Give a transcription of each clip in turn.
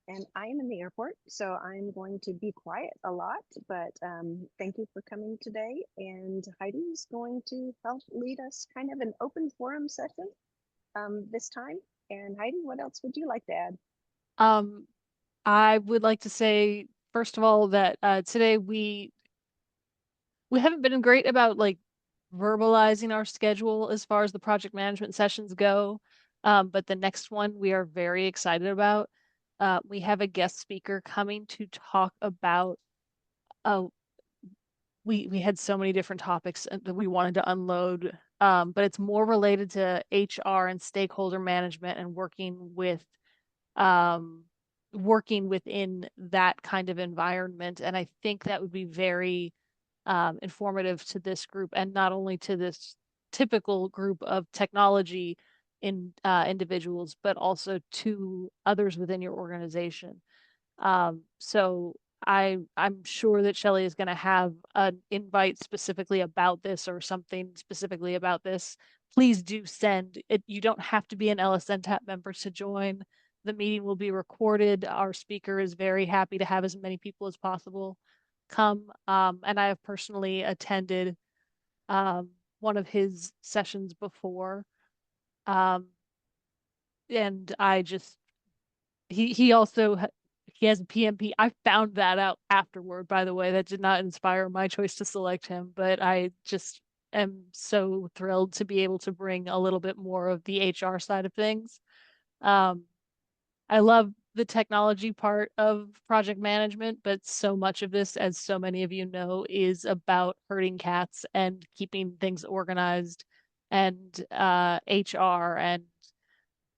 And I am in the airport, so I'm going to be quiet a lot, but thank you for coming today. And Heidi's going to help lead us kind of an open forum session this time. And Heidi, what else would you like to add? Um, I would like to say, first of all, that today we haven't been great about like verbalizing our schedule as far as the project management sessions go. But the next one we are very excited about. We have a guest speaker coming to talk about uh we had so many different topics that we wanted to unload. But it's more related to HR and stakeholder management and um working within that kind of environment. And I think that would be very informative to this group, and not only to this typical group of technology individuals, but also to others within your organization. So I'm sure that Shelley is going to have an invite specifically about this or something specifically about this. Please do send it. You don't have to be an LSNTAP member to join. The meeting will be recorded. Our speaker is very happy to have as many people as possible come. And I have personally attended um, one of his sessions before. Um, and I just he also he has a PMP. I found that out afterward, by the way. That did not inspire my choice to select him, but I just am so thrilled to be able to bring a little bit more of the HR side of things. Um, I love the technology part of project management, but so much of this, as so many of you know, is about herding cats and keeping things organized, and HR and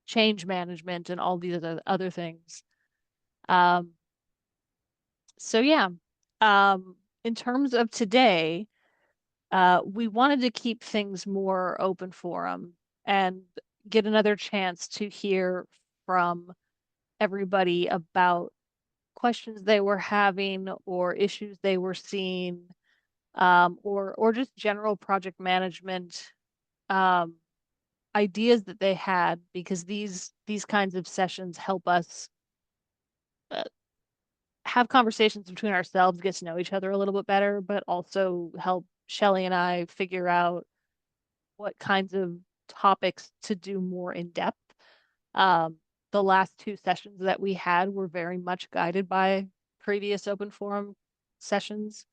change management and all these other things. Um, so yeah, in terms of today, we wanted to keep things more open forum and get another chance to hear from everybody about questions they were having or issues they were seeing, or just general project management um, ideas that they had, because these kinds of sessions help us uh, have conversations between ourselves, get to know each other a little bit better, but also help Shelley and I figure out what kinds of topics to do more in depth. Um, the last two sessions that we had were very much guided by previous open forum sessions,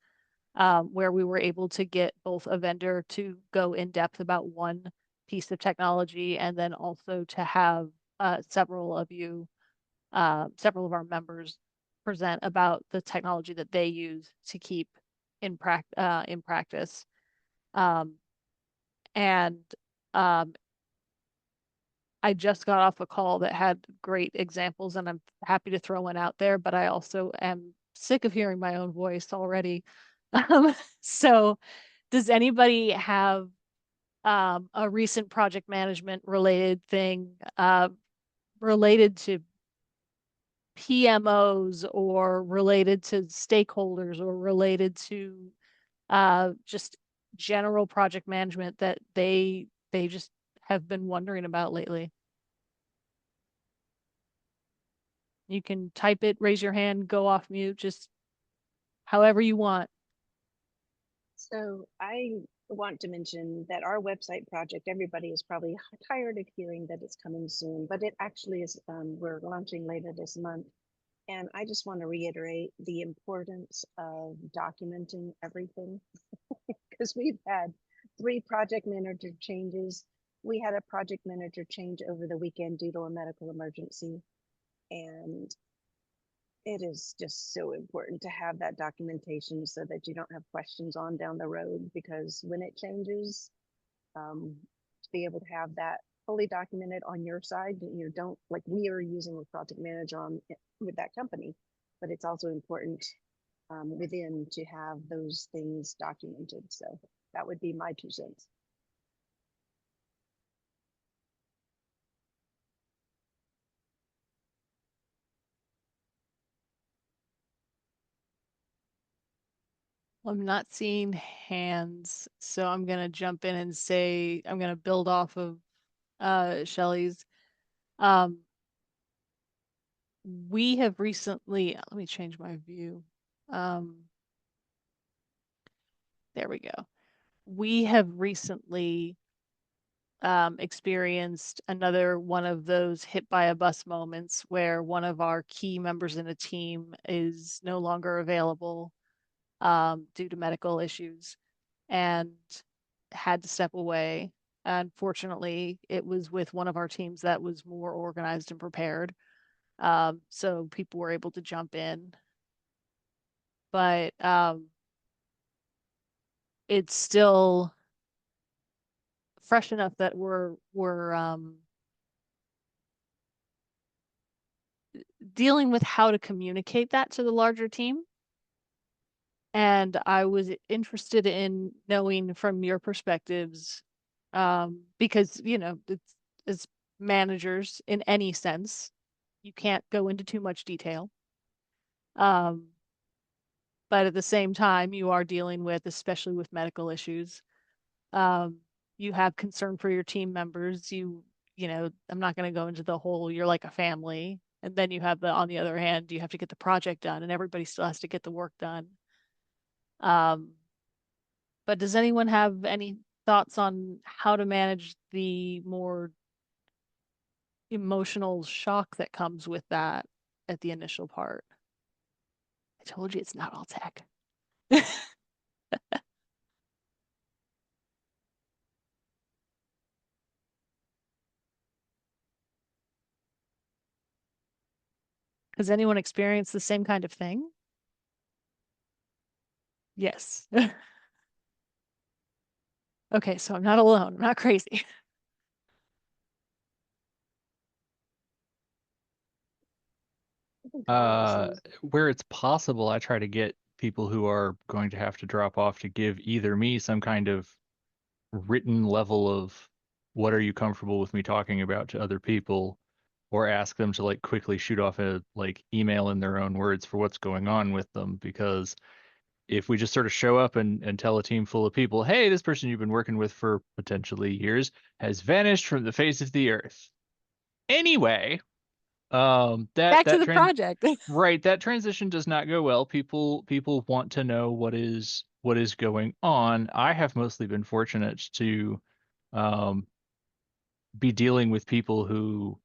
where we were able to get both a vendor to go in depth about one piece of technology, and then also to have several of our members present about the technology that they use to keep in practice. Um, and um, I just got off a call that had great examples, and I'm happy to throw one out there, but I also am sick of hearing my own voice already. So does anybody have a recent project management related thing related to PMOs, or related to stakeholders, or related to just general project management that they just have been wondering about lately? You can type it, raise your hand, go off mute, just however you want. So I want to mention that our website project, everybody is probably tired of hearing that it's coming soon, but it actually is, we're launching later this month. And I just want to reiterate the importance of documenting everything because we've had three project manager changes. We had a project manager change over the weekend due to a medical emergency. And it is just so important to have that documentation so that you don't have questions on down the road, because when it changes, to be able to have that fully documented on your side, you don't, like we are using a project manager on with that company, but it's also important within to have those things documented. So that would be my 2 cents. I'm not seeing hands, so I'm gonna jump in and say I'm gonna build off of Shelley's. Um, We have recently, let me change my view. Um, there we go. We have recently experienced another one of those hit by a bus moments where one of our key members in a team is no longer available due to medical issues and had to step away. Unfortunately, it was with one of our teams that was more organized and prepared. So people were able to jump in. But it's still fresh enough that we're dealing with how to communicate that to the larger team. And I was interested in knowing from your perspectives, because, you know, it's as managers in any sense, you can't go into too much detail. Um, but at the same time, you are dealing with, especially with medical issues, um, you have concern for your team members. You know, I'm not going to go into the whole, you're like a family. And then you have the, on the other hand, you have to get the project done and everybody still has to get the work done. Um, but does anyone have any thoughts on how to manage the more emotional shock that comes with that at the initial part? I told you it's not all tech. Has anyone experienced the same kind of thing? Yes. Okay, so I'm not alone. I'm not crazy. I think all of us is. Where it's possible, I try to get people who are going to have to drop off to give either me some kind of written level of what are you comfortable with me talking about to other people, or ask them to like quickly shoot off a like email in their own words for what's going on with them. Because if we just sort of show up and tell a team full of people, hey, this person you've been working with for potentially years has vanished from the face of the earth. Anyway, that Back to that the trans project. right, that transition does not go well. People want to know what is going on. I have mostly been fortunate to um be dealing with people who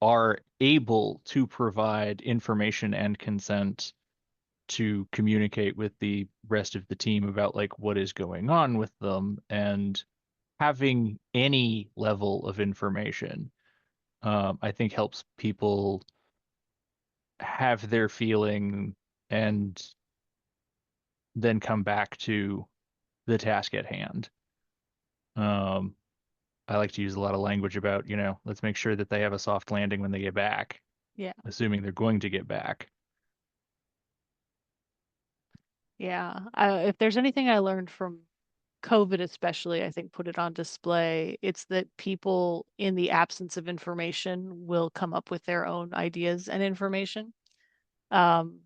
are able to provide information and consent to communicate with the rest of the team about like what is going on with them, and having any level of information I think helps people have their feeling and then come back to the task at hand. Um, I like to use a lot of language about, you know, let's make sure that they have a soft landing when they get back, Yeah. assuming they're going to get back. Yeah. If there's anything I learned from COVID, especially, I think put it on display, it's that people in the absence of information will come up with their own ideas and information. Um,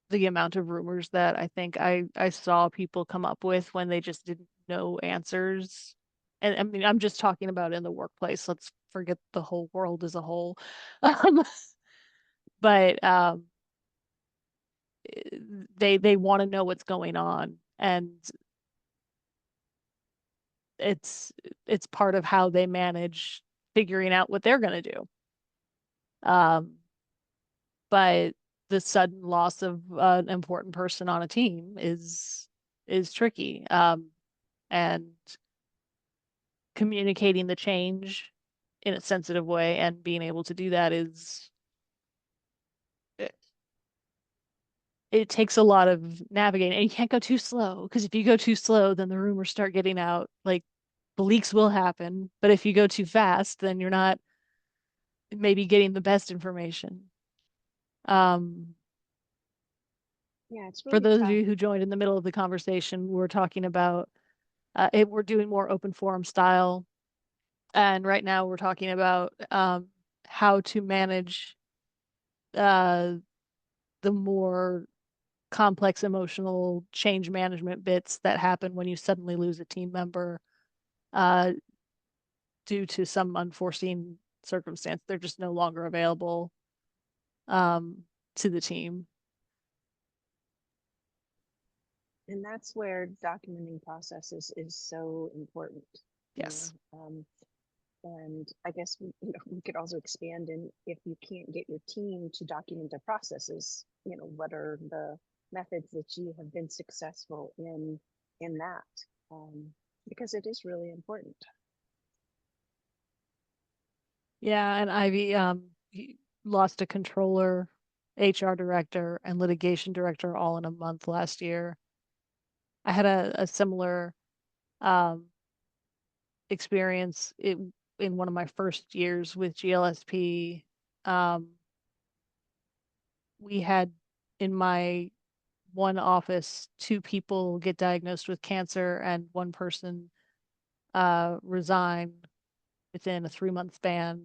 the amount of rumors that I think I saw people come up with when they just didn't know answers. And I mean, I'm just talking about in the workplace. Let's forget the whole world as a whole. Um, but they want to know what's going on, and it's it's part of how they manage figuring out what they're going to do. Um, but the sudden loss of an important person on a team is tricky. And communicating the change in a sensitive way and being able to do that is it, it takes a lot of navigating, and you can't go too slow because if you go too slow, then the rumors start getting out. Like the leaks will happen, but if you go too fast, then you're not maybe getting the best information. Um, Yeah, it's for really those of tough. you who joined in the middle of the conversation, we're talking about we're doing more open forum style, and right now we're talking about how to manage uh, the more complex emotional change management bits that happen when you suddenly lose a team member uh, due to some unforeseen circumstance. They're just no longer available. to the team. And that's where documenting processes is so important. Yes. And I guess we could also expand in, if you can't get your team to document their processes, what are the methods that you have been successful in that, because it is really important. Yeah, and Ivy he lost a controller, HR director, and litigation director all in a month last year. I had a similar um, experience in one of my first years with GLSP. We had in my one office 2 people get diagnosed with cancer and one person resign within a 3-month span.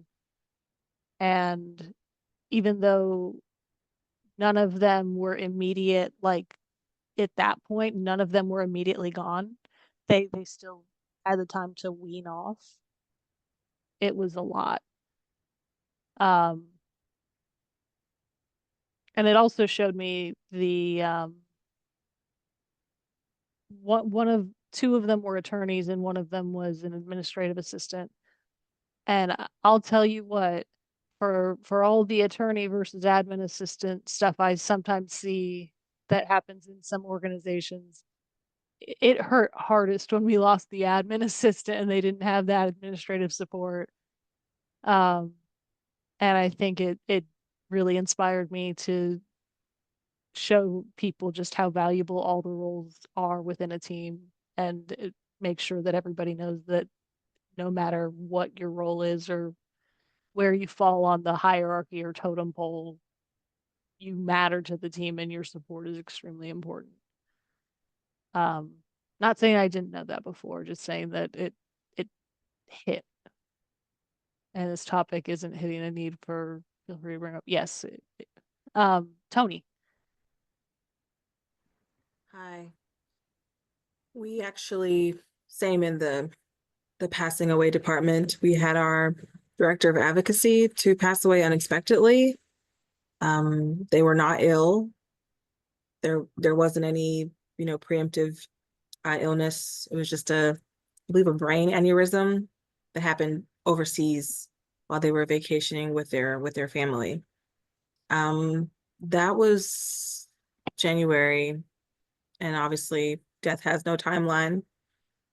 And even though none of them were immediate, like at that point, none of them were immediately gone. They still had the time to wean off. It was a lot. And it also showed me the one of 2 of them were attorneys and one of them was an administrative assistant. And I'll tell you what, for all the attorney versus admin assistant stuff I sometimes see that happens in some organizations, it hurt hardest when we lost the admin assistant and they didn't have that administrative support. And I think it really inspired me to show people just how valuable all the roles are within a team, and make sure that everybody knows that no matter what your role is or where you fall on the hierarchy or totem pole, you matter to the team and your support is extremely important. Not saying I didn't know that before, just saying that it hit. And this topic isn't hitting a need for, feel free to bring up. Yes. Tony. Hi. We actually, same in the passing away department. We had our director of advocacy to pass away unexpectedly. They were not ill. There wasn't any, preemptive illness. It was just I believe, a brain aneurysm that happened overseas while they were vacationing with their family. That was January, and obviously death has no timeline,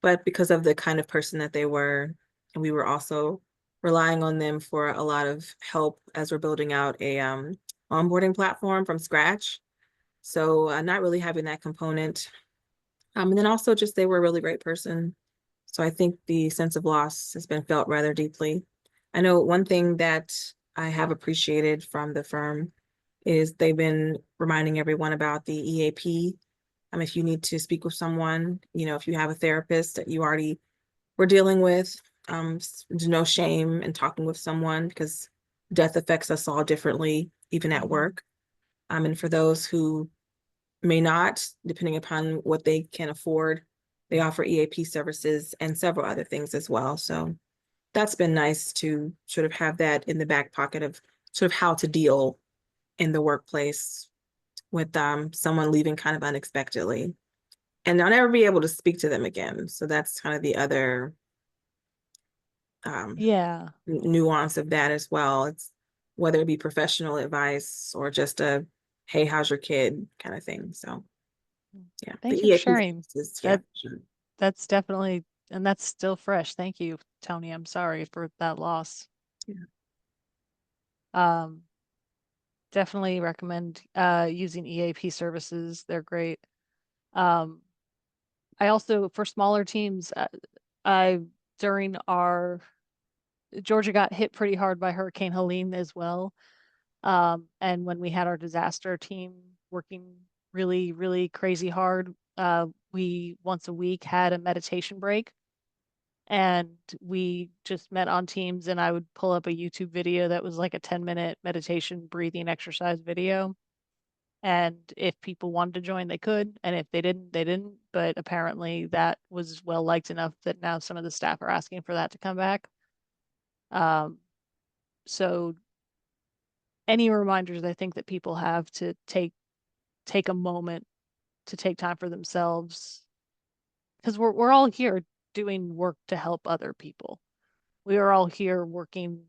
but because of the kind of person that they were, and we were also relying on them for a lot of help as we're building out a onboarding platform from scratch. So not really having that component. And then also just they were a really great person. So I think the sense of loss has been felt rather deeply. I know one thing that I have appreciated from the firm is they've been reminding everyone about the EAP. If you need to speak with someone, if you have a therapist that you already were dealing with, there's no shame in talking with someone because death affects us all differently, even at work. And for those who may not, depending upon what they can afford, they offer EAP services and several other things as well. So that's been nice to sort of have that in the back pocket of sort of how to deal in the workplace with someone leaving kind of unexpectedly. And I'll never be able to speak to them again. So that's kind of the other Yeah. nuance of that as well. It's whether it be professional advice or just a, hey, how's your kid kind of thing. So yeah. Thank the you for EAP sharing. services, yeah, sure. That's definitely, and that's still fresh. Thank you, Tony. I'm sorry for that loss. Yeah. Definitely recommend using EAP services. They're great. I also, for smaller teams, I during our Georgia got hit pretty hard by Hurricane Helene as well. And when we had our disaster team working really, really crazy hard, we once a week had a meditation break. And we just met on Teams, and I would pull up a YouTube video that was like a 10-minute meditation breathing exercise video. And if people wanted to join, they could. And if they didn't, they didn't. But apparently that was well liked enough that now some of the staff are asking for that to come back. So any reminders I think that people have to take a moment to take time for themselves, because we're all here doing work to help other people. We are all here working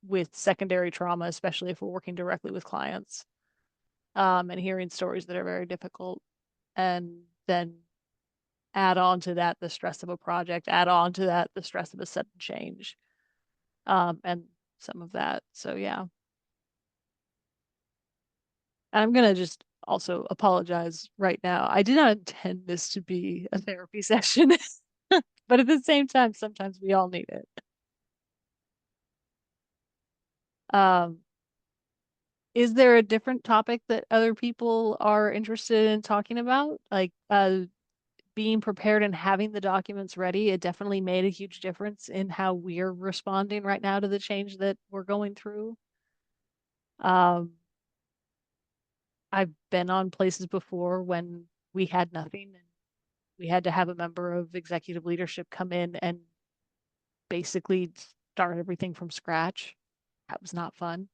with secondary trauma, especially if we're working directly with clients, and hearing stories that are very difficult, and then add on to that the stress of a project, add on to that the stress of a sudden change, and some of that. So yeah. I'm gonna just also apologize right now. I did not intend this to be a therapy session, but at the same time, sometimes we all need it. Um, is there a different topic that other people are interested in talking about? Like, being prepared and having the documents ready, it definitely made a huge difference in how we're responding right now to the change that we're going through. Um, I've been on places before when we had nothing and we had to have a member of executive leadership come in and basically start everything from scratch. That was not fun.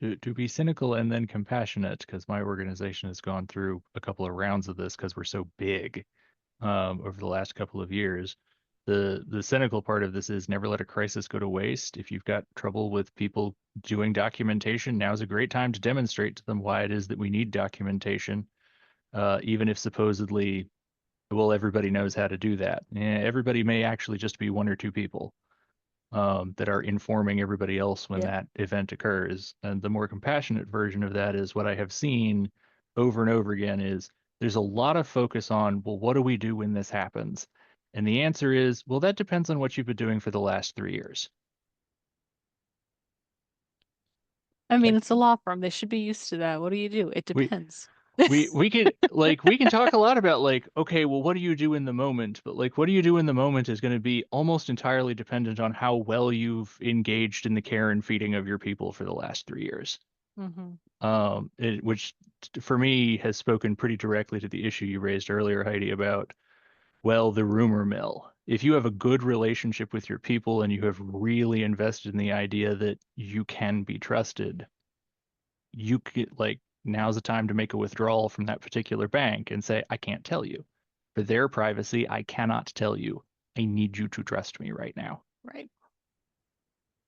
To be cynical and then compassionate, because my organization has gone through a couple of rounds of this because we're so big over the last couple of years. The cynical part of this is never let a crisis go to waste. If you've got trouble with people doing documentation, now's a great time to demonstrate to them why it is that we need documentation, even if supposedly, well, everybody knows how to do that. Everybody may actually just be one or two people that are informing everybody else when Yeah. that event occurs. And the more compassionate version of that is what I have seen over and over again is there's a lot of focus on, well, what do we do when this happens? And the answer is, well, that depends on what you've been doing for the last 3 years. I mean, Like it's a law firm. They should be used to that. What do you do? It we depends. we could like we can talk a lot about like, okay, well, what do you do in the moment? But like what do you do in the moment is going to be almost entirely dependent on how well you've engaged in the care and feeding of your people for the last 3 years. Mm-hmm. Which for me has spoken pretty directly to the issue you raised earlier, Heidi, about, well, the rumor mill. If you have a good relationship with your people and you have really invested in the idea that you can be trusted, you could like now's the time to make a withdrawal from that particular bank and say, I can't tell you. For their privacy, I cannot tell you. I need you to trust me right now. Right.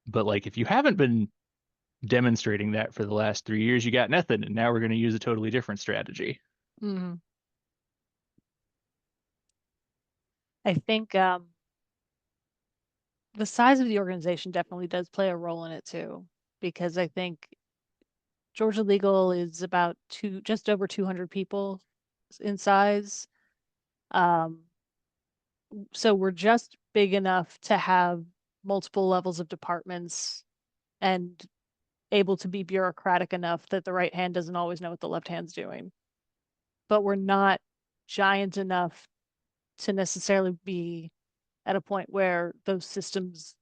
But like if you haven't been demonstrating that for the last 3 years, you got nothing. And now we're going to use a totally different strategy. Mm-hmm. I think the size of the organization definitely does play a role in it too, because I think Georgia Legal is about just over 200 people in size. Um, so we're just big enough to have multiple levels of departments and able to be bureaucratic enough that the right hand doesn't always know what the left hand's doing. But we're not giant enough to necessarily be at a point where those systems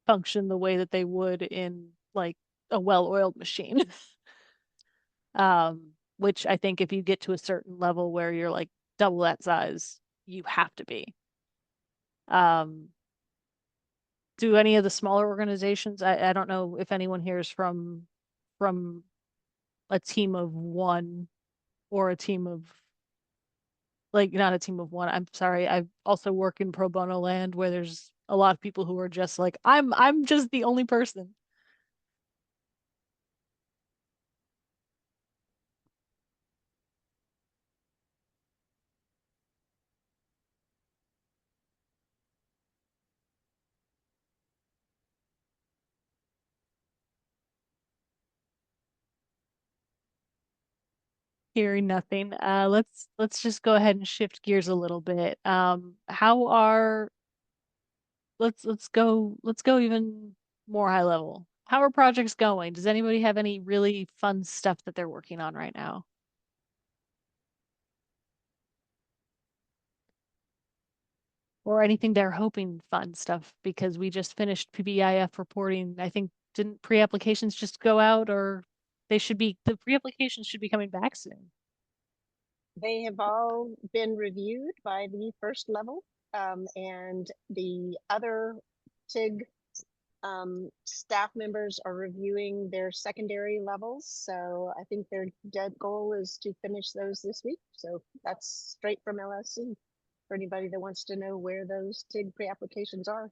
function the way that they would in like a well-oiled machine. Which I think if you get to a certain level where you're like double that size, you have to be. Um, do any of the smaller organizations, I don't know if anyone here is from a team of one or a team of like not a team of one. I'm sorry. I also work in pro bono land where there's a lot of people who are just like, I'm just the only person. Hearing nothing. Let's just go ahead and shift gears a little bit. How are let's go even more high level. How are projects going? Does anybody have any really fun stuff that they're working on right now? Or anything they're hoping fun stuff because we just finished PBIF reporting. I think didn't pre-applications just go out or the pre-applications should be coming back soon. They have all been reviewed by the first level, and the other TIG staff members are reviewing their secondary levels. So I think their goal is to finish those this week. So that's straight from LSC for anybody that wants to know where those TIG pre-applications are.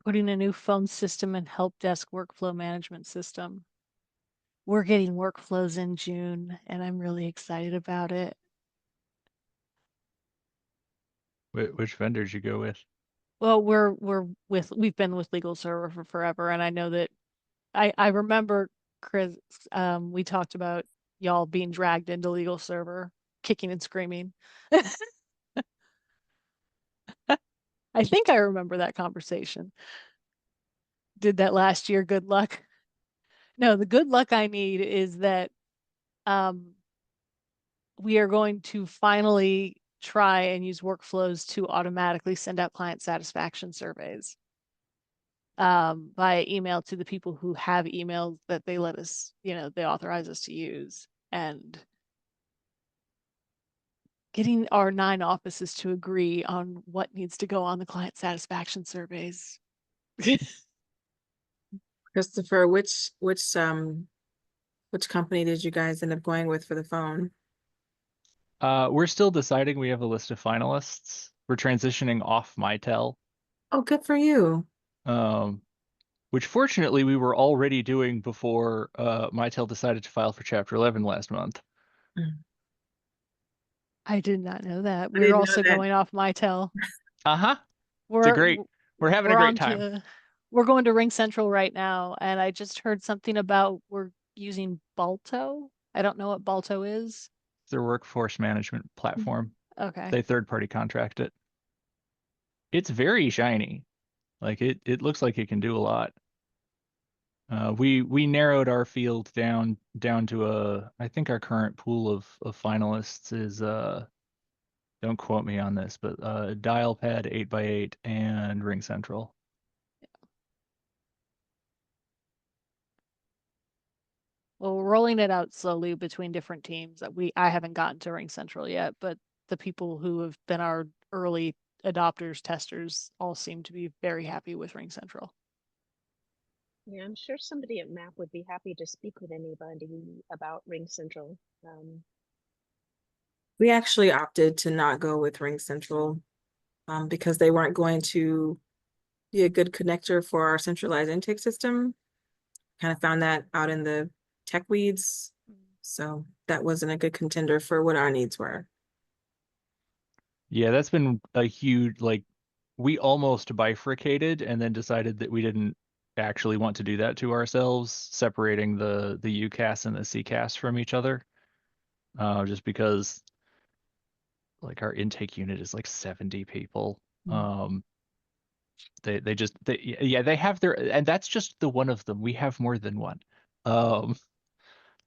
Putting a new phone system and help desk workflow management system. We're getting workflows in June, and I'm really excited about it. Which vendors you go with? Well, we've been with Legal Server for forever, and I know that I remember, Chris, we talked about y'all being dragged into Legal Server, kicking and screaming. I think I remember that conversation. Did that last year. Good luck. No, the good luck I need is that we are going to finally try and use workflows to automatically send out client satisfaction surveys via email to the people who have emails that they let us, they authorize us to use. And getting our 9 offices to agree on what needs to go on the client satisfaction surveys. Christopher, which company did you guys end up going with for the phone? We're still deciding. We have a list of finalists. We're transitioning off Mitel, Oh, good for you. which fortunately we were already doing before Mitel decided to file for Chapter 11 last month. I did not know that. I We're didn't know also that. going off Mitel. Uh-huh. We're We're having we're a great on time. to we're going to Ring Central right now, and I just heard something about we're using Balto. I don't know what Balto is. It's their workforce management platform. Okay. They third-party contract it. It's very shiny. Like it looks like it can do a lot. We narrowed our field down to I think our current pool of finalists is don't quote me on this, but Dialpad 8x8 and Ring Central. Well, we're rolling it out slowly between different teams. I haven't gotten to Ring Central yet, but the people who have been our early adopters, testers, all seem to be very happy with Ring Central. Yeah, I'm sure somebody at MAP would be happy to speak with anybody about Ring Central. We actually opted to not go with Ring Central because they weren't going to be a good connector for our centralized intake system. Kind of found that out in the tech weeds. So that wasn't a good contender for what our needs were. Yeah, that's been a huge, like, we almost bifurcated and then decided that we didn't actually want to do that to ourselves, separating the UCAS and the CCAS from each other. Just because like our intake unit is like 70 people. They have their, and that's just the one of them. We have more than one.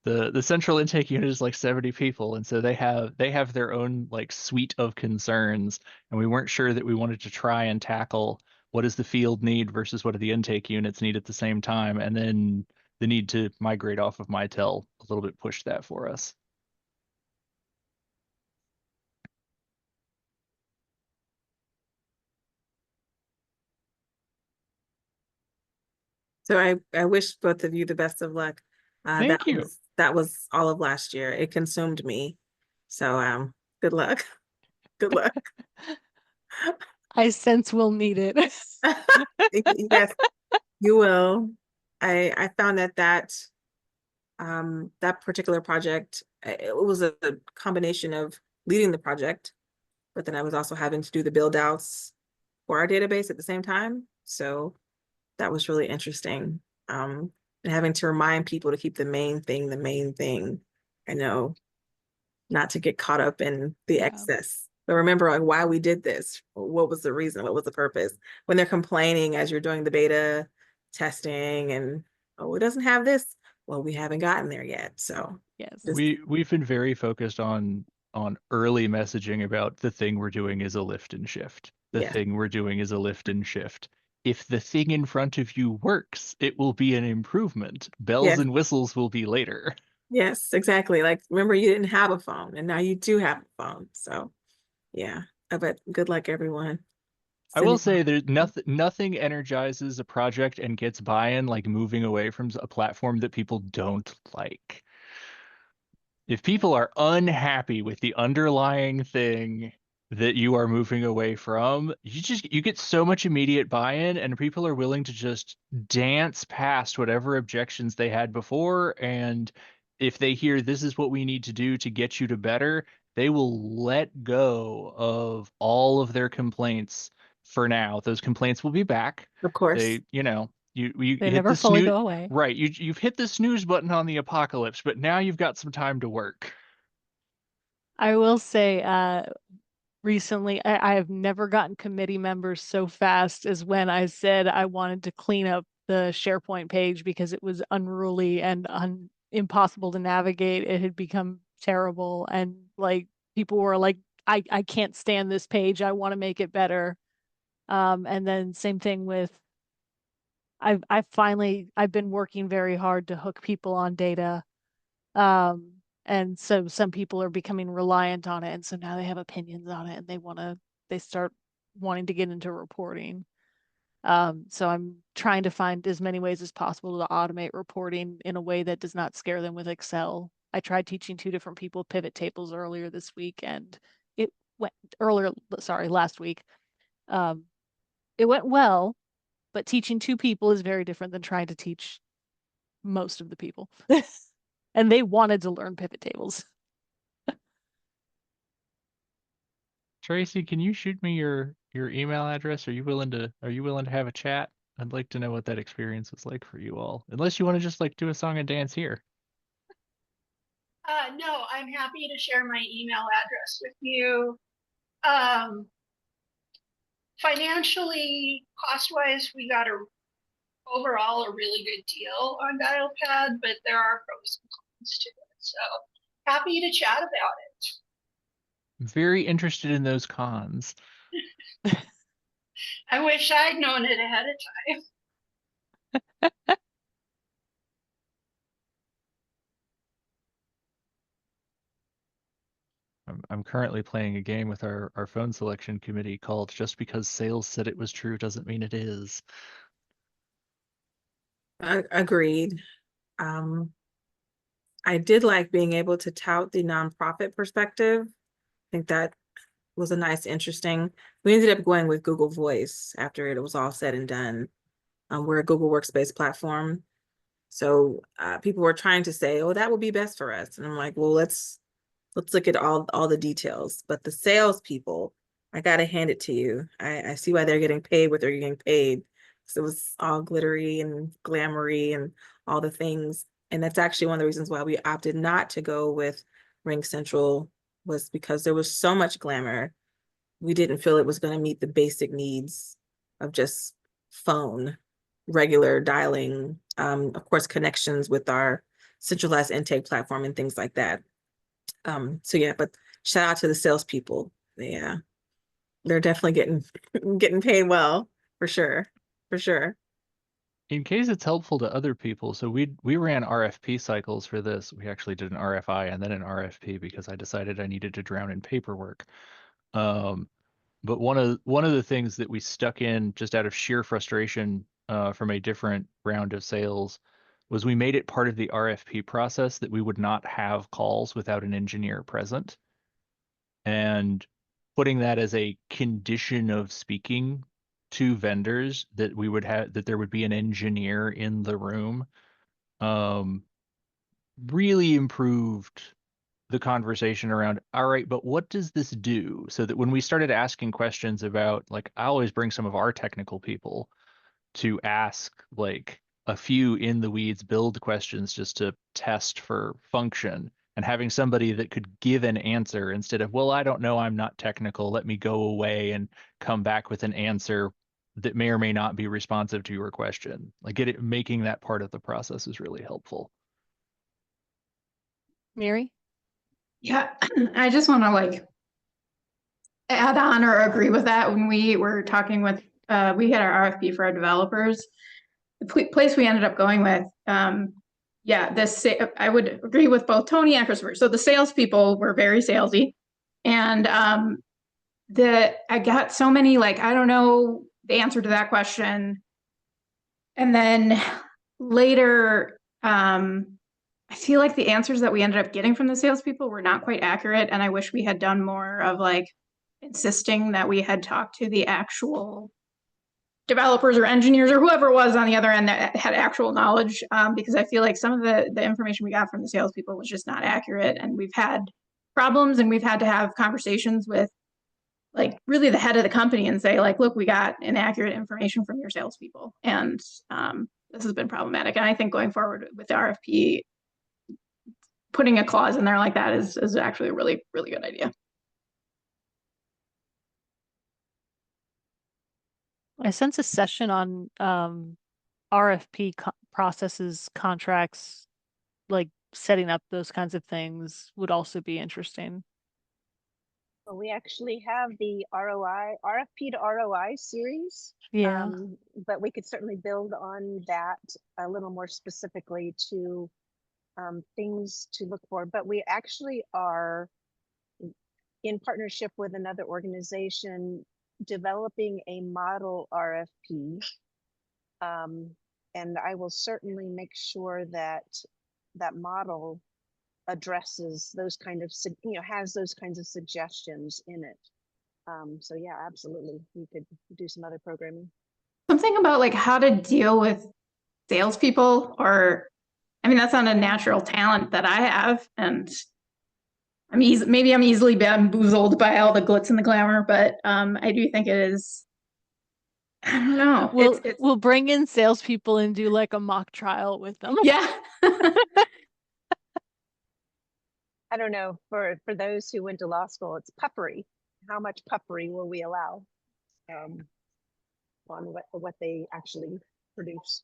The central intake unit is like 70 people, and so they have their own like suite of concerns, and we weren't sure that we wanted to try and tackle what does the field need versus what do the intake units need at the same time, and then the need to migrate off of Mitel a little bit pushed that for us. So I wish both of you the best of luck. Thank you. That was all of last year. It consumed me. So good luck. Good luck. I sense we'll need it. Yes, you will. I found that particular project, it was a combination of leading the project, but then I was also having to do the build outs for our database at the same time. So that was really interesting. And having to remind people to keep the main thing the main thing. I know, not to get caught up in the excess. But remember like why we did this. What was the reason? What was the purpose? When they're complaining as you're doing the beta testing and oh, it doesn't have this. Well, we haven't gotten there yet. So Yes. We've been very focused on early messaging about the thing we're doing is a lift and shift. The thing we're doing is a lift and shift. if the thing in front of you works, it will be an improvement. Bells Yes. and whistles will be later. Yes, exactly. Like, remember, you didn't have a phone and now you do have a phone. So yeah, but good luck, everyone. I will Sending- say there's nothing energizes a project and gets buy-in like moving away from a platform that people don't like. If people are unhappy with the underlying thing that you are moving away from, you get so much immediate buy-in, and people are willing to just dance past whatever objections they had before. And if they hear this is what we need to do to get you to better, they will let go of all of their complaints for now. Those complaints will be back. Of course. They, you They hit never the fully snooze. go away. Right, you've hit the snooze button on the apocalypse, but now you've got some time to work. I will say, recently, I have never gotten committee members so fast as when I said I wanted to clean up the SharePoint page because it was unruly and impossible to navigate. It had become terrible, and like people were like, I can't stand this page. I want to make it better. And then same thing with I've been working very hard to hook people on data. And so some people are becoming reliant on it, and so now they have opinions on it, and they start wanting to get into reporting. So I'm trying to find as many ways as possible to automate reporting in a way that does not scare them with Excel. I tried teaching 2 different people pivot tables earlier this week, and it went last week. It went well, but teaching 2 people is very different than trying to teach most of the people. And they wanted to learn pivot tables. Tracy, can you shoot me your email address? Are you willing to have a chat? I'd like to know what that experience was like for you all. Unless you want to just like do a song and dance here. No, I'm happy to share my email address with you. Financially, cost-wise, we got overall a really good deal on Dialpad, but there are pros and cons to it. So happy to chat about it. Very interested in those cons. I wish I'd known it ahead of time. I'm currently playing a game with our phone selection committee called Just Because Sales Said It Was True Doesn't Mean It Is. Agreed. I did like being able to tout the nonprofit perspective. I think that was a nice, interesting. We ended up going with Google Voice after it was all said and done. We're a Google Workspace platform. So people were trying to say, oh, that would be best for us. And I'm like, well, let's look at all the details. But the salespeople, I gotta hand it to you. I see why they're getting paid what they're getting paid. So it was all glittery and glamoury and all the things. And that's actually one of the reasons why we opted not to go with Ring Central, was because there was so much glamour. We didn't feel it was going to meet the basic needs of just phone, regular dialing, of course, connections with our centralized intake platform and things like that. So yeah, but shout out to the salespeople. Yeah, they're definitely getting paid well, for sure, for sure. In case it's helpful to other people, so we ran RFP cycles for this. We actually did an RFI and then an RFP because I decided I needed to drown in paperwork. But one of the things that we stuck in just out of sheer frustration from a different round of sales was we made it part of the RFP process that we would not have calls without an engineer present. And putting that as a condition of speaking to vendors that we would have that there would be an engineer in the room really improved the conversation around, all right, but what does this do? So that when we started asking questions about, like, I always bring some of our technical people to ask like a few in the weeds build questions just to test for function, and having somebody that could give an answer instead of, well, I don't know, I'm not technical, let me go away and come back with an answer that may or may not be responsive to your question. Like making that part of the process is really helpful. Mary? Yeah, I just want to like add on or agree with that. When we were talking with we had our RFP for our developers. The place we ended up going with, yeah, I would agree with both Tony and Christopher. So the salespeople were very salesy, and I got so many like, I don't know the answer to that question, and then later, I feel like the answers that we ended up getting from the salespeople were not quite accurate, and I wish we had done more of like insisting that we had talked to the actual developers or engineers or whoever it was on the other end that had actual knowledge, because I feel like some of the information we got from the salespeople was just not accurate, and we've had problems, and we've had to have conversations with like really the head of the company and say like, look, we got inaccurate information from your salespeople, and this has been problematic. And I think going forward with the RFP, putting a clause in there like that is actually a really, really good idea. I sense a session on RFP processes, contracts, like setting up those kinds of things would also be interesting. Well, we actually have the RFP to ROI series. Yeah. But we could certainly build on that a little more specifically to things to look for. But we actually are in partnership with another organization developing a model RFP. And I will certainly make sure that that model addresses those kind of, has those kinds of suggestions in it. So yeah, absolutely. We could do some other programming. Something about like how to deal with salespeople, or I mean, that's not a natural talent that I have, and maybe I'm easily bamboozled by all the glitz and the glamour, but I do think it is. I don't know. We'll bring in salespeople and do like a mock trial with them. Yeah. I don't know, for those who went to law school, it's puffery. How much puffery will we allow on what they actually produce?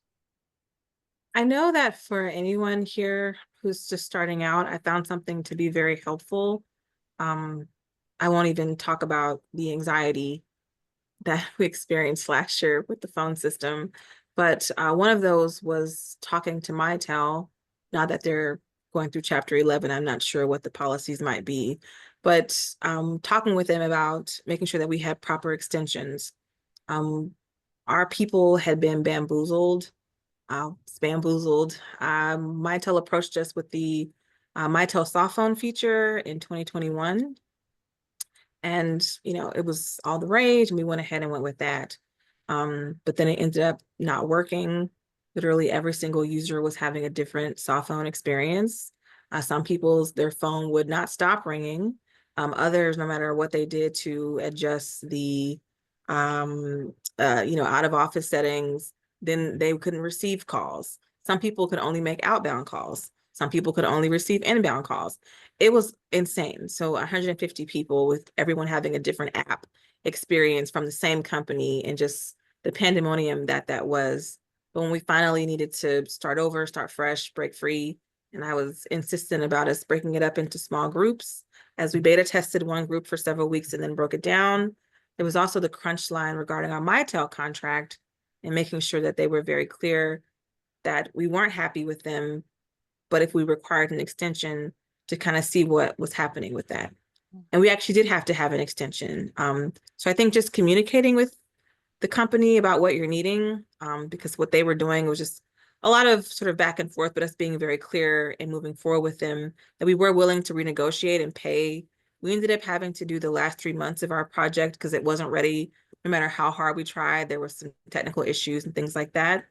I know that for anyone here who's just starting out, I found something to be very helpful. I won't even talk about the anxiety that we experienced last year with the phone system, but one of those was talking to Mitel. Now that they're going through Chapter 11, I'm not sure what the policies might be, but talking with them about making sure that we had proper extensions. Our people had been bamboozled. Bamboozled. Mitel approached us with the Mitel soft phone feature in 2021. And, it was all the rage, and we went ahead and went with that. But then it ended up not working. Literally every single user was having a different soft phone experience. Some people's, their phone would not stop ringing. Others, no matter what they did to adjust the, out of office settings, then they couldn't receive calls. Some people could only make outbound calls. Some people could only receive inbound calls. It was insane. So 150 people with everyone having a different app experience from the same company, and just the pandemonium that was. But when we finally needed to start over, start fresh, break free, and I was insistent about us breaking it up into small groups, as we beta tested one group for several weeks and then broke it down. There was also the crunch line regarding our Mitel contract and making sure that they were very clear that we weren't happy with them, but if we required an extension, to kind of see what was happening with that. And we actually did have to have an extension. So I think just communicating with the company about what you're needing, because what they were doing was just a lot of sort of back and forth, but us being very clear and moving forward with them that we were willing to renegotiate and pay. We ended up having to do the last 3 months of our project because it wasn't ready. No matter how hard we tried, there were some technical issues and things like that.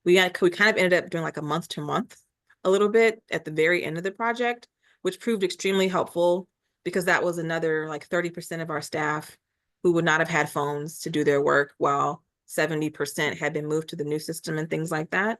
We kind of ended up doing like a month to month a little bit at the very end of the project, which proved extremely helpful, because that was another like 30% of our staff who would not have had phones to do their work, while 70% had been moved to the new system and things like that.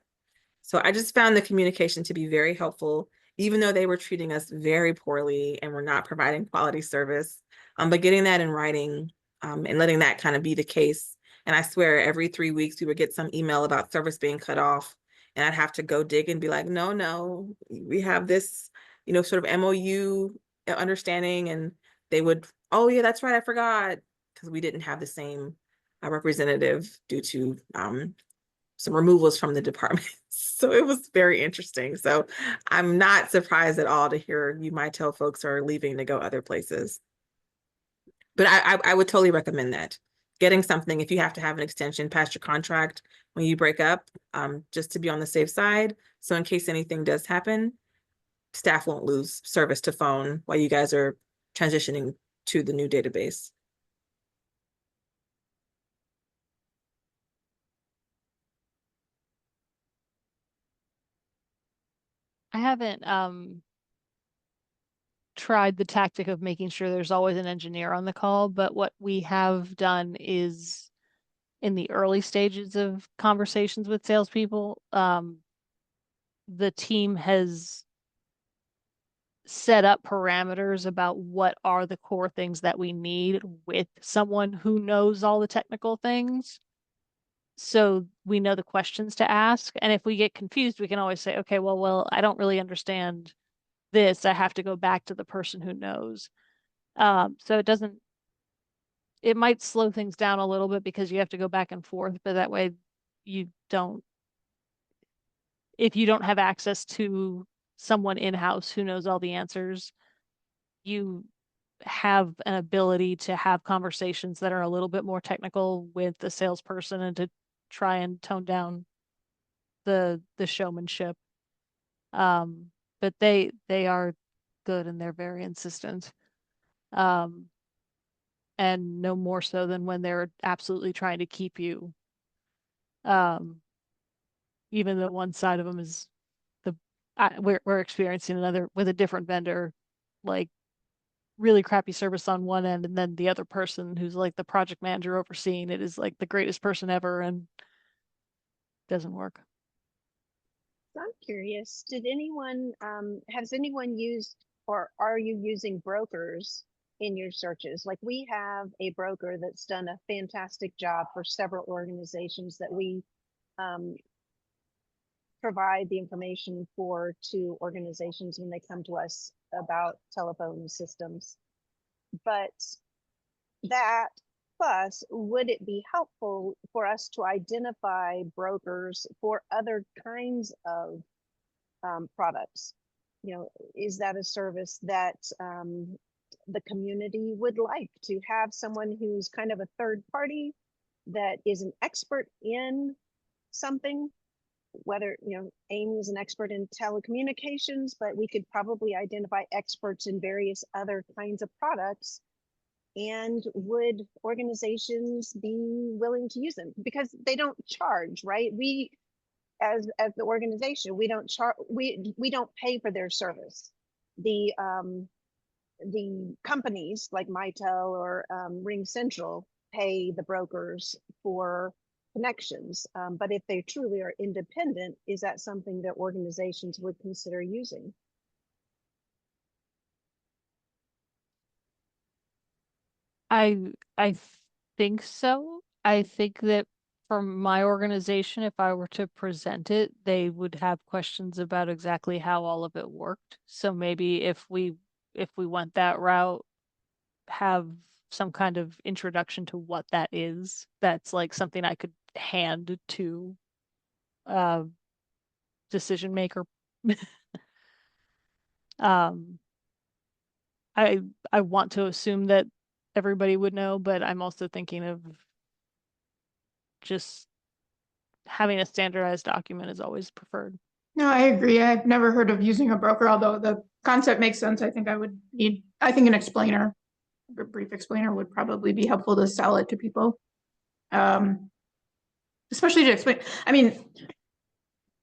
So I just found the communication to be very helpful, even though they were treating us very poorly and were not providing quality service. But getting that in writing, and letting that kind of be the case. And I swear every 3 weeks we would get some email about service being cut off, and I'd have to go dig and be like, no, we have this, sort of MOU understanding. And they would, oh yeah, that's right, I forgot, because we didn't have the same representative due to some removals from the department. So it was very interesting. So I'm not surprised at all to hear you might tell folks are leaving to go other places. But I would totally recommend that. Getting something, if you have to have an extension past your contract when you break up, just to be on the safe side. So in case anything does happen, staff won't lose service to phone while you guys are transitioning to the new database. I haven't tried the tactic of making sure there's always an engineer on the call, but what we have done is in the early stages of conversations with salespeople, the team has set up parameters about what are the core things that we need with someone who knows all the technical things. So we know the questions to ask. And if we get confused, we can always say, okay, well, I don't really understand this. I have to go back to the person who knows. So it might slow things down a little bit because you have to go back and forth, but that way if you don't have access to someone in-house who knows all the answers, you have an ability to have conversations that are a little bit more technical with the salesperson and to try and tone down the showmanship. But they are good and they're very insistent. And no more so than when they're absolutely trying to keep you. Even though one side of them is we're experiencing another with a different vendor, like really crappy service on one end, and then the other person who's like the project manager overseeing it is like the greatest person ever and doesn't work. So I'm curious, has anyone used or are you using brokers in your searches? Like we have a broker that's done a fantastic job for several organizations that we provide the information to organizations when they come to us about telephone systems. But that plus, would it be helpful for us to identify brokers for other kinds of products? You know, is that a service that the community would like to have someone who's kind of a third party that is an expert in something? Whether, you know, Amy is an expert in telecommunications, but we could probably identify experts in various other kinds of products. And would organizations be willing to use them? Because they don't charge, right? We, as the organization, we don't charge, we don't pay for their service. The companies like Mitel or Ring Central pay the brokers for connections. But if they truly are independent, is that something that organizations would consider using? I think so. I think that for my organization, if I were to present it, they would have questions about exactly how all of it worked. So maybe if we went that route, have some kind of introduction to what that is. That's like something I could hand to a decision maker. um I want to assume that everybody would know, but I'm also thinking of just having a standardized document is always preferred. No, I agree. I've never heard of using a broker, although the concept makes sense. I think an explainer, a brief explainer would probably be helpful to sell it to people. Especially to explain, I mean,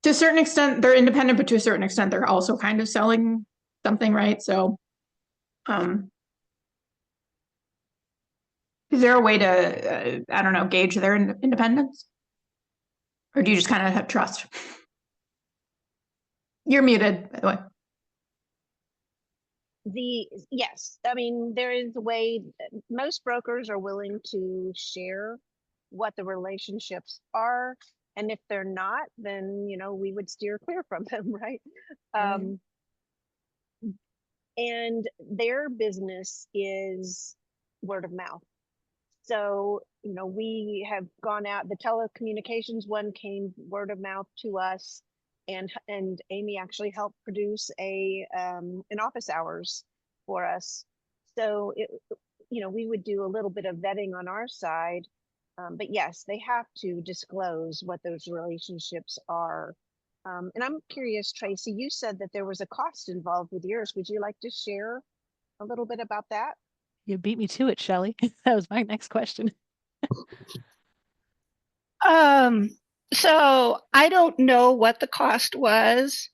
to a certain extent, they're independent, but to a certain extent, they're also kind of selling something, right? So, is there a way to, I don't know, gauge their independence? Or do you just kind of have trust? You're muted, by the way. Yes, I mean, there is a way. Most brokers are willing to share what the relationships are, and if they're not, then, you know, we would steer clear from them, right? And their business is word of mouth. So you know, we have gone out, the telecommunications one came word of mouth to us, and Amy actually helped produce an office hours for us. So it, you know, we would do a little bit of vetting on our side. But yes, they have to disclose what those relationships are. And I'm curious, Tracy, you said that there was a cost involved with yours. Would you like to share a little bit about that? You beat me to it, Shelley. That was my next question. So I don't know what the cost was.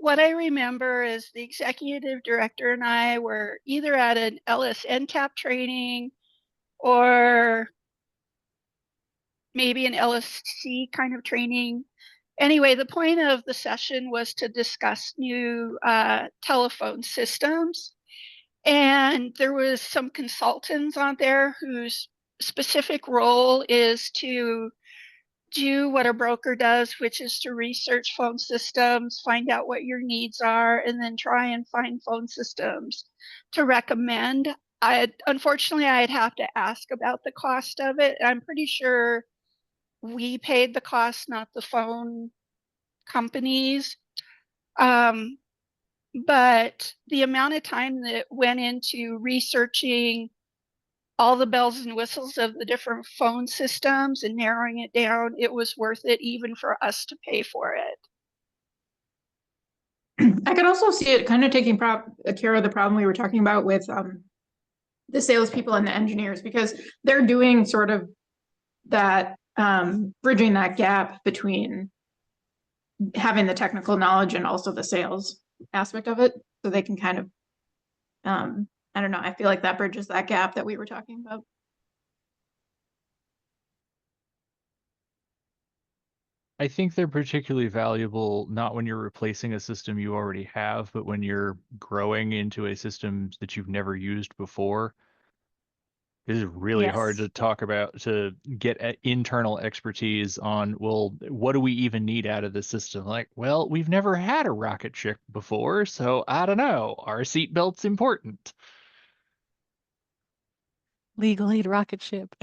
What I remember is the executive director and I were either at an LSNTAP training or maybe an LSC kind of training. Anyway, the point of the session was to discuss new telephone systems. And there was some consultants on there whose specific role is to do what a broker does, which is to research phone systems, find out what your needs are, and then try and find phone systems to recommend. Unfortunately, I'd have to ask about the cost of it. I'm pretty sure we paid the cost, not the phone companies. But the amount of time that went into researching all the bells and whistles of the different phone systems and narrowing it down, it was worth it even for us to pay for it. I could also see it kind of taking care of the problem we were talking about with the salespeople and the engineers, because they're doing sort of that bridging that gap between having the technical knowledge and also the sales aspect of it, so they can kind of I don't know, I feel like that bridges that gap that we were talking about. I think they're particularly valuable not when you're replacing a system you already have, but when you're growing into a system that you've never used before. It is really hard Yes. to talk about, to get internal expertise on, well, what do we even need out of the system? Like, well, we've never had a rocket ship before, so I don't know. Are seatbelts important? Legal aid rocket ship.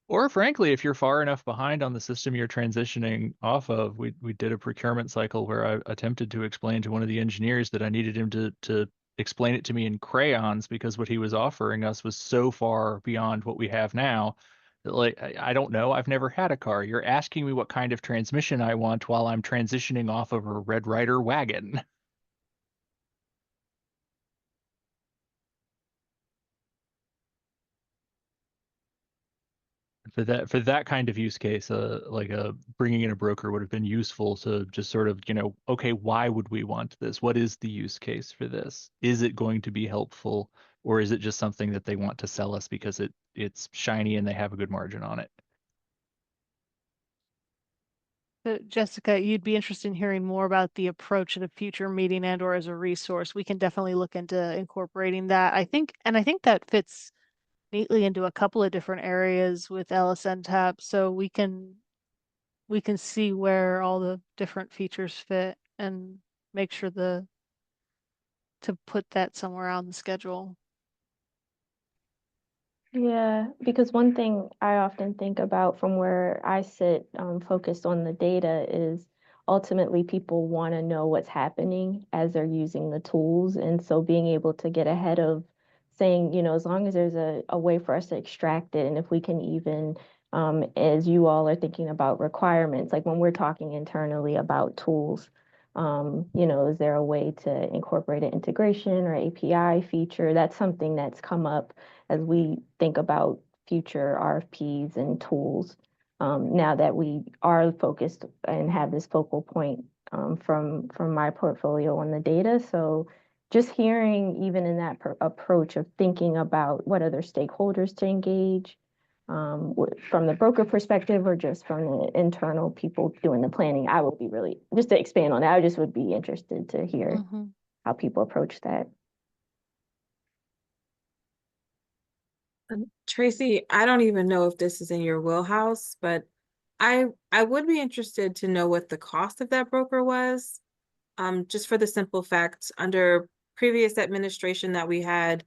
Or frankly, if you're far enough behind on the system you're transitioning off of, we did a procurement cycle where I attempted to explain to one of the engineers that I needed him to explain it to me in crayons, because what he was offering us was so far beyond what we have now that, like, I don't know. I've never had a car. You're asking me what kind of transmission I want while I'm transitioning off of a Red Ryder wagon. For that kind of use case, like bringing in a broker would have been useful to just sort of, okay, why would we want this? What is the use case for this? Is it going to be helpful, or is it just something that they want to sell us because it's shiny and they have a good margin on it? So Jessica, you'd be interested in hearing more about the approach at a future meeting and or as a resource. We can definitely look into incorporating that. I think that fits neatly into a couple of different areas with LSNTAP, so we can see where all the different features fit and make sure to put that somewhere on the schedule. Yeah, because one thing I often think about from where I sit, focused on the data, is ultimately people want to know what's happening as they're using the tools. And so being able to get ahead of saying, you know, as long as there's a way for us to extract it, and if we can even, as you all are thinking about requirements, like when we're talking internally about tools, you know, is there a way to incorporate an integration or API feature? That's something that's come up as we think about future RFPs and tools. Now that we are focused and have this focal point from my portfolio on the data. So just hearing even in that approach of thinking about what other stakeholders to engage, from the broker perspective or just from the internal people doing the planning, I would be really, just to expand on that, I just would be interested to hear how people approach that. Tracy, I don't even know if this is in your wheelhouse, but I would be interested to know what the cost of that broker was. Just for the simple fact, under previous administration that we had,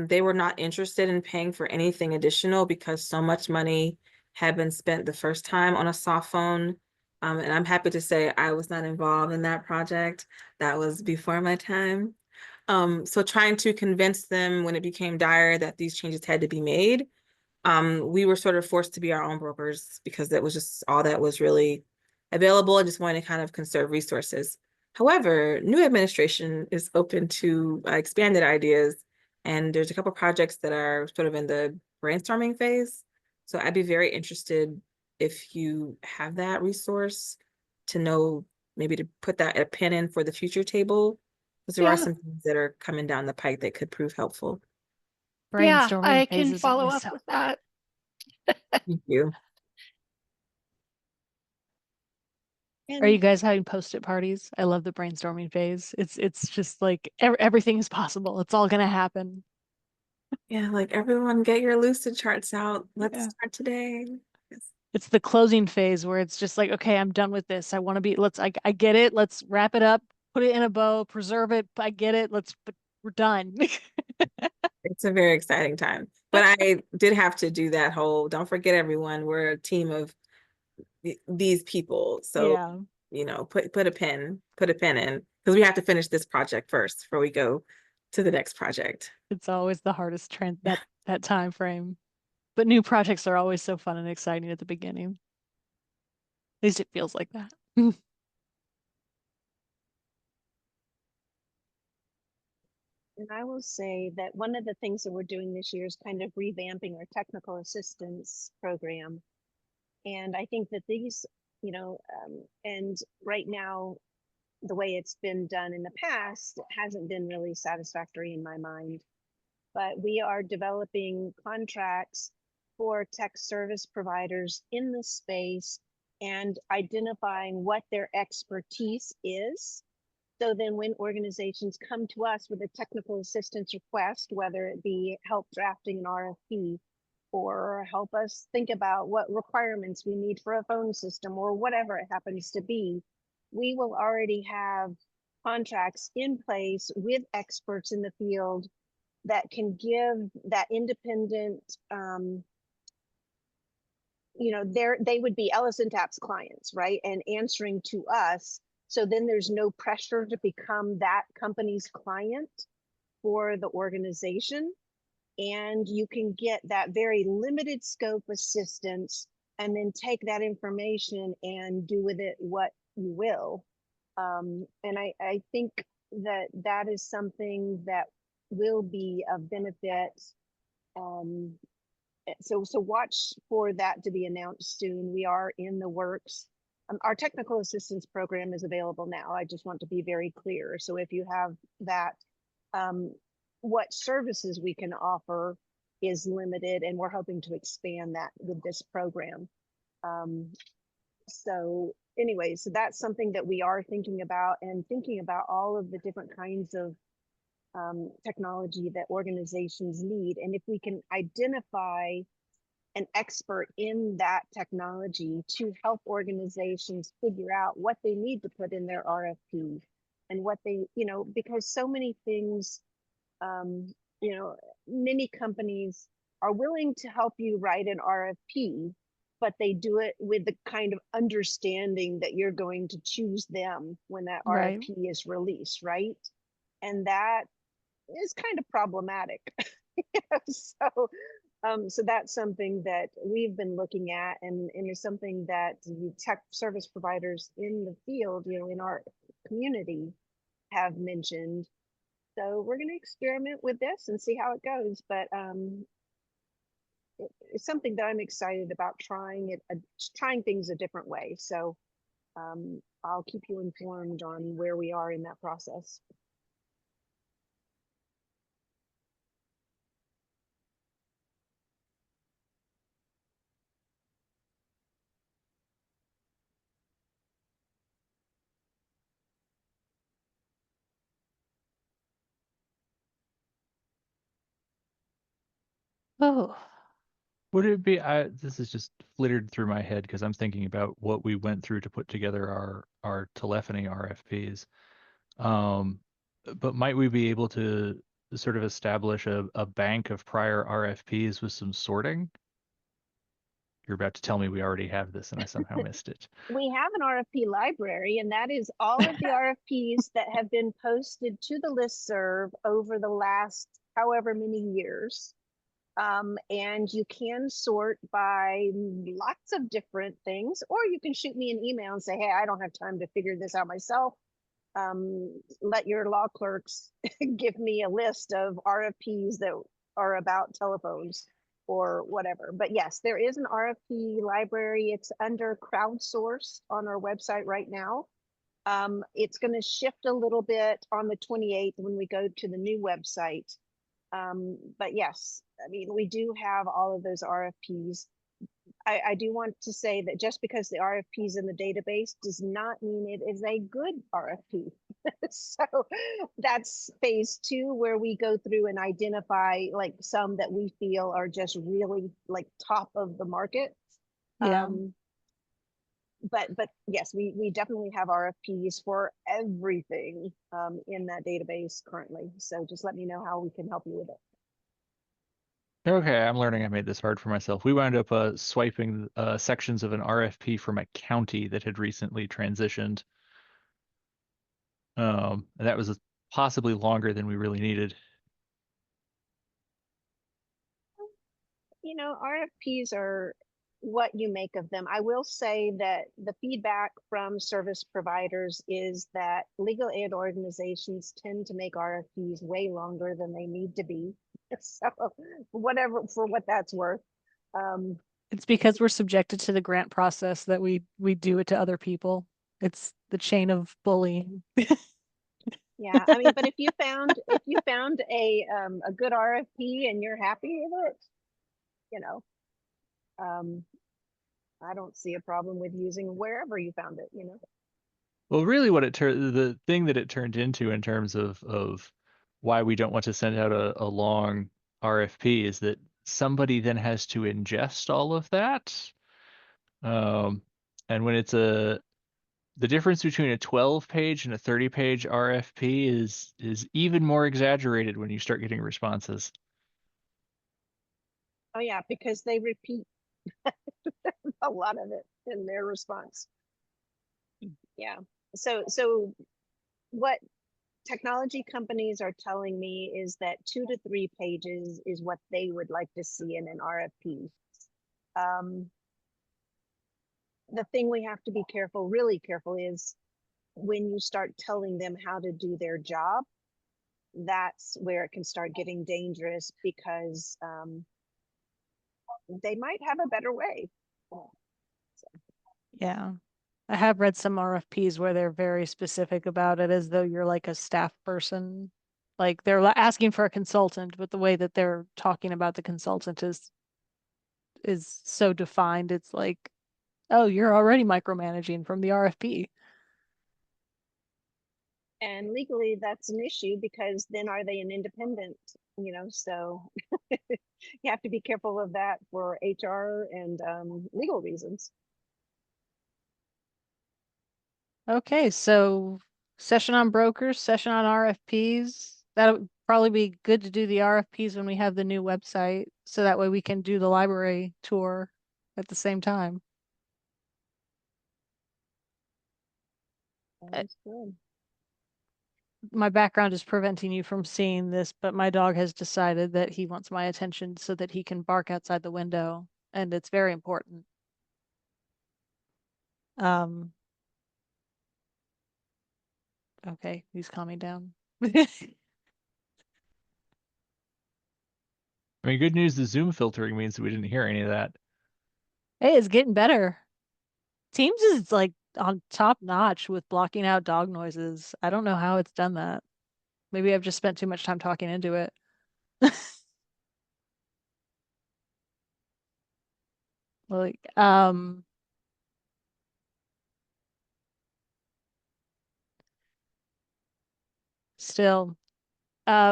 they were not interested in paying for anything additional because so much money had been spent the first time on a soft phone. And I'm happy to say I was not involved in that project. That was before my time. So trying to convince them when it became dire that these changes had to be made, we were sort of forced to be our own brokers because that was just all that was really available and just wanted to kind of conserve resources. However, new administration is open to expanded ideas, and there's a couple projects that are sort of in the brainstorming phase. So I'd be very interested if you have that resource to know maybe to put that a pin in for the future table, because there are Yeah. some things that are coming down the pike that could prove helpful. Yeah, Brainstorming I can phases follow always up so- with that. Thank you. Are you And guys having post-it parties? I love the brainstorming phase. It's just like everything is possible. It's all gonna happen. Yeah, like everyone get your lucid charts out. Let's Yeah. start today. Yes. It's the closing phase where it's just like, okay, I'm done with this. I want to be, I get it. Let's wrap it up, put it in a bow, preserve it. I get it. But we're done. It's a very exciting time. But I did have to do that whole, don't forget everyone, we're a team of these people. So, Yeah, you know, put a pin in, because we have to finish this project first before we go to the next project. it's always the hardest that time frame. But new projects are always so fun and exciting at the beginning. At least it feels like that. And I will say that one of the things that we're doing this year is kind of revamping our technical assistance program. And I think that these, and right now, the way it's been done in the past hasn't been really satisfactory in my mind. But we are developing contracts for tech service providers in the space and identifying what their expertise is. So then when organizations come to us with a technical assistance request, whether it be help drafting an RFP or help us think about what requirements we need for a phone system or whatever it happens to be, we will already have contracts in place with experts in the field that can give that independent, they would be Ellison Tap's clients, right? And answering to us. So then there's no pressure to become that company's client for the organization. And you can get that very limited scope assistance and then take that information and do with it what you will. And I think that is something that will be of benefit. So watch for that to be announced soon. We are in the works. Our technical assistance program is available now. I just want to be very clear. So if you have that, what services we can offer is limited, and we're hoping to expand that with this program. So anyway, so that's something that we are thinking about, and thinking about all of the different kinds of technology that organizations need. And if we can identify an expert in that technology to help organizations figure out what they need to put in their RFP and what they, because so many things, many companies are willing to help you write an RFP, but they do it with the kind of understanding that you're going to choose them when that Right. RFP is released, right? And that is kind of problematic. So that's something that we've been looking at, and is something that the tech service providers in the field, in our community, have mentioned. So we're going to experiment with this and see how it goes. But it's something that I'm excited about trying things a different way. So I'll keep you informed on where we are in that process. Oh, Would it be, this is just flittered through my head because I'm thinking about what we went through to put together our telephony RFPs. But might we be able to sort of establish a bank of prior RFPs with some sorting? You're about to tell me we already have this and I somehow missed it. We have an RFP library, and that is all of the RFPs that have been posted to the listserv over the last however many years. And you can sort by lots of different things, or you can shoot me an email and say, hey, I don't have time to figure this out myself. Let your law clerks give me a list of RFPs that are about telephones or whatever. But yes, there is an RFP library. It's under crowdsourced on our website right now. It's going to shift a little bit on the 28th when we go to the new website. But yes, I mean, we do have all of those RFPs. I do want to say that just because the RFP is in the database does not mean it is a good RFP. So that's phase 2, where we go through and identify like some that we feel are just really like top of the market. Yeah. But yes, we definitely have RFPs for everything in that database currently. So just let me know how we can help you with it. Okay, I'm learning I made this hard for myself. We wound up swiping sections of an RFP from a county that had recently transitioned. And that was possibly longer than we really needed. You know, RFPs are what you make of them. I will say that the feedback from service providers is that legal aid organizations tend to make RFPs way longer than they need to be. So whatever, for what that's worth. It's because we're subjected to the grant process that we do it to other people. It's the chain of bullying. Yeah, I mean, but if you found a good RFP and you're happy with it, you know, I don't see a problem with using wherever you found it, you know. Well, really what the thing that it turned into in terms of why we don't want to send out a long RFP is that somebody then has to ingest all of that. And when it's the difference between a 12-page and a 30-page RFP is even more exaggerated when you start getting responses. Oh yeah, because they repeat a lot of it in their response. Yeah. So what technology companies are telling me is that 2 to 3 pages is what they would like to see in an RFP. The thing we have to be careful, really careful, is when you start telling them how to do their job, that's where it can start getting dangerous, because they might have a better way. Yeah. I have read some RFPs where they're very specific about it, as though you're like a staff person. Like they're asking for a consultant, but the way that they're talking about the consultant is so defined. It's like, oh, you're already micromanaging from the RFP. And legally, that's an issue, because then are they an independent? You know, so you have to be careful of that for HR and legal reasons. Okay, so session on brokers, session on RFPs. That would probably be good to do the RFPs when we have the new website, so that way we can do the library tour at the same time. That's good. My background is preventing you from seeing this, but my dog has decided that he wants my attention so that he can bark outside the window, and it's very important. Okay, he's calming down. I mean, good news, the Zoom filtering means that we didn't hear any of that. Hey, it's getting better. Teams is like on top notch with blocking out dog noises. I don't know how it's done that. Maybe I've just spent too much time talking into it. Like, still,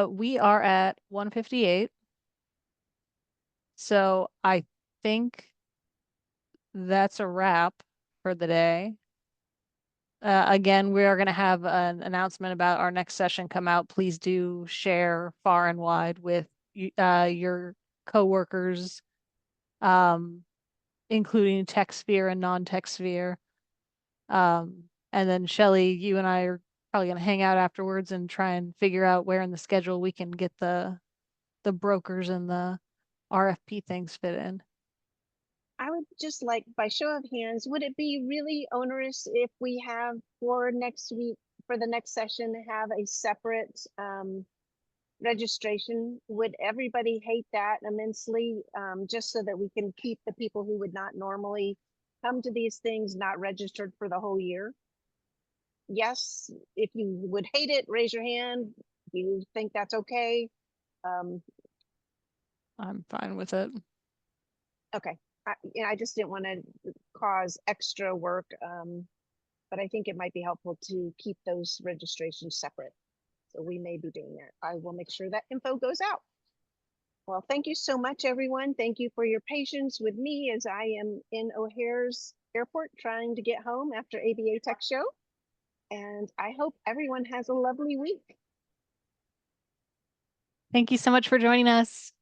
we are at 158. So I think that's a wrap for the day. Again, we are going to have an announcement about our next session come out. Please do share far and wide with your coworkers, including tech sphere and non-tech sphere. And then Shelley, you and I are probably going to hang out afterwards and try and figure out where in the schedule we can get the brokers and the RFP things fit in. I would just like, by show of hands, would it be really onerous if we have for next week, for the next session, have a separate registration? Would everybody hate that immensely? Just so that we can keep the people who would not normally come to these things not registered for the whole year? Yes, if you would hate it, raise your hand. Do you think that's okay? I'm fine with it. Okay. I just didn't want to cause extra work, but I think it might be helpful to keep those registrations separate. So we may be doing that. I will make sure that info goes out. Well, thank you so much, everyone. Thank you for your patience with me as I am in O'Hare's airport trying to get home after ABA Tech Show. And I hope everyone has a lovely week. Thank you so much for joining us.